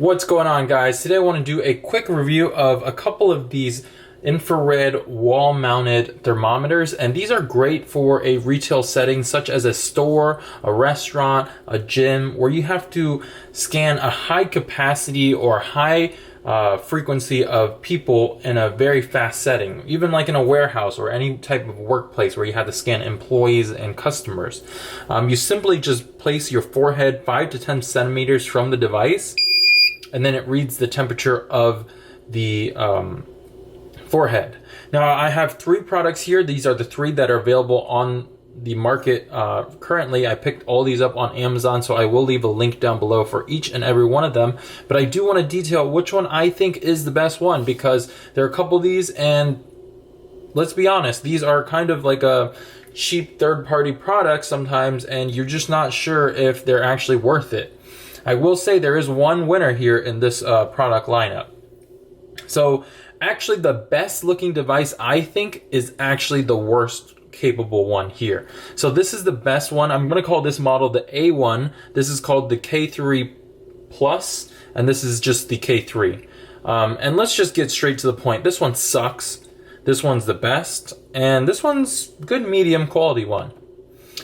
What's going on, guys? Today I want to do a quick review of a couple of these infrared wall-mounted thermometers, and these are great for a retail setting such as a store, a restaurant, a gym, where you have to scan a high capacity or high frequency of people in a very fast setting, even like in a warehouse or any type of workplace where you have to scan employees and customers. You simply just place your forehead 5 to 10 centimeters from the device, and then it reads the temperature of the forehead. Now I have 3 products here. These are the 3 that are available on the market currently. I picked all these up on Amazon, so I will leave a link down below for each and every one of them. But I do want to detail which one I think is the best one, because there are a couple of these, and let's be honest, these are kind of like a cheap third-party product sometimes, and you're just not sure if they're actually worth it. I will say there is one winner here in this product lineup. So actually the best looking device, I think, is actually the worst capable one here. So this is the best one. I'm going to call this model the A1. This is called the K3 Plus, and this is just the K3. And let's just get straight to the point. This one sucks. This one's the best, and this one's good medium quality one.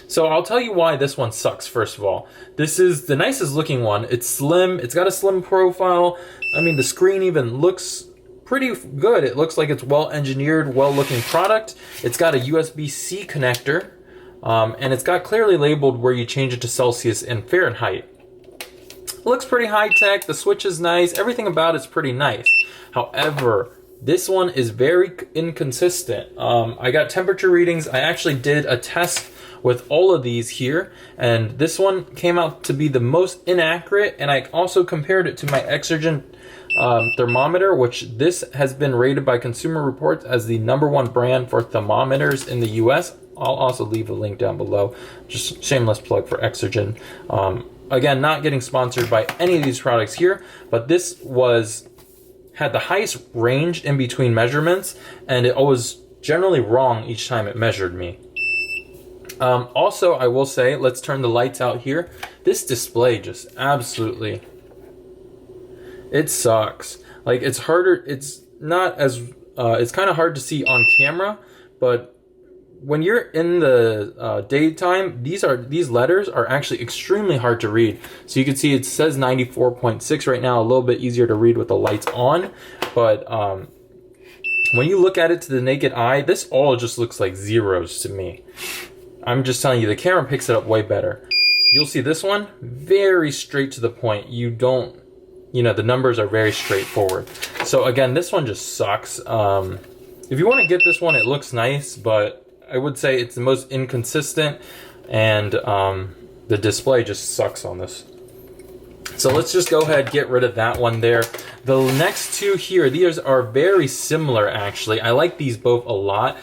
So I'll tell you why this one sucks. First of all, this is the nicest looking one. It's slim. It's got a slim profile. I mean, the screen even looks pretty good. It looks like it's well engineered, well looking product. It's got a USB-C connector, and it's got clearly labeled where you change it to Celsius and Fahrenheit. It looks pretty high tech. The switch is nice. Everything about it's pretty nice. However, this one is very inconsistent. I got temperature readings. I actually did a test with all of these here, and this one came out to be the most inaccurate, and I also compared it to my Exergen thermometer, which this has been rated by Consumer Reports as the #1 brand for thermometers in the US. I'll also leave a link down below. Just shameless plug for Exergen. Again, not getting sponsored by any of these products here, but this had the highest range in between measurements, and it was generally wrong each time it measured me. Also, I will say, let's turn the lights out here. This display just absolutely, it sucks. Like, it's harder, it's not as, it's kind of hard to see on camera, but when you're in the daytime, these letters are actually extremely hard to read. So you can see it says 94.6 right now, a little bit easier to read with the lights on, but when you look at it to the naked eye, this all just looks like zeros to me. I'm just telling you, the camera picks it up way better. You'll see this one, very straight to the point. The numbers are very straightforward. So again, this one just sucks. If you want to get this one, it looks nice, but I would say it's the most inconsistent, and the display just sucks on this. So let's just go ahead and get rid of that one there. The next 2 here, these are very similar actually. I like these both a lot.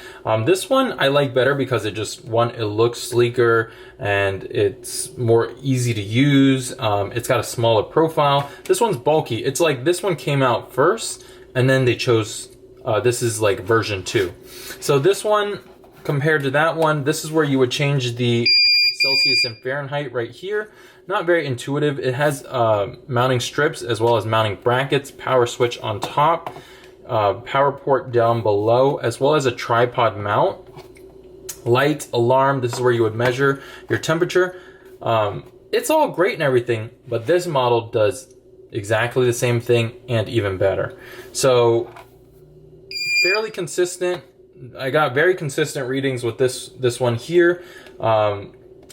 This one I like better because it looks sleeker and it's more easy to use. It's got a smaller profile. This one's bulky. It's like this one came out first and then they chose, this is like version 2. So this one compared to that one, this is where you would change the Celsius and Fahrenheit right here. Not very intuitive. It has mounting strips as well as mounting brackets, power switch on top, power port down below, as well as a tripod mount, light, alarm. This is where you would measure your temperature. It's all great and everything, but this model does exactly the same thing and even better. So fairly consistent. I got very consistent readings with this one here.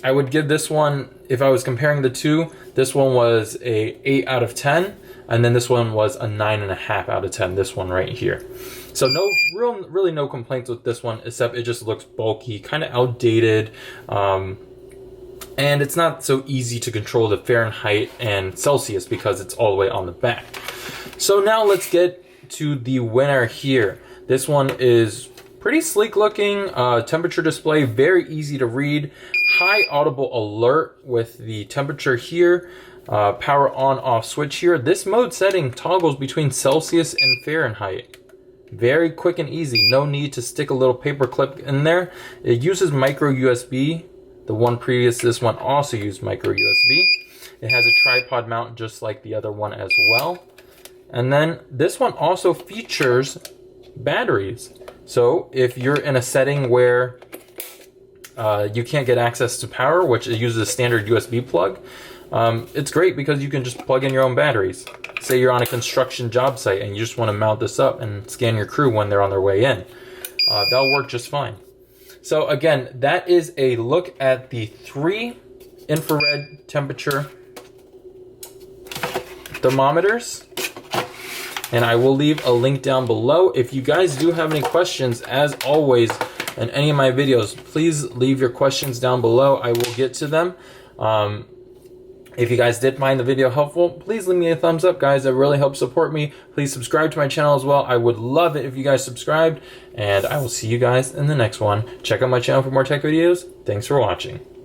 I would give this one, if I was comparing the 2, this one was a 8 out of 10, and then this one was a 9.5 out of 10, this one right here. So really no complaints with this one, except it just looks bulky, kind of outdated, and it's not so easy to control the Fahrenheit and Celsius because it's all the way on the back. So now let's get to the winner here. This one is pretty sleek looking, temperature display, very easy to read, high audible alert with the temperature here, power on off switch here. This mode setting toggles between Celsius and Fahrenheit. Very quick and easy, no need to stick a little paper clip in there. It uses micro USB. The one previous, this one also used micro USB. It has a tripod mount just like the other one as well. And then this one also features batteries. So if you're in a setting where you can't get access to power, which it uses a standard USB plug, it's great because you can just plug in your own batteries. Say you're on a construction job site and you just want to mount this up and scan your crew when they're on their way in. That'll work just fine. So again, that is a look at the 3 infrared temperature thermometers. And I will leave a link down below. If you guys do have any questions, as always, in any of my videos, please leave your questions down below. I will get to them. If you guys did find the video helpful, please leave me a thumbs up, guys. That really helps support me. Please subscribe to my channel as well. I would love it if you guys subscribed. And I will see you guys in the next one. Check out my channel for more tech videos. Thanks for watching.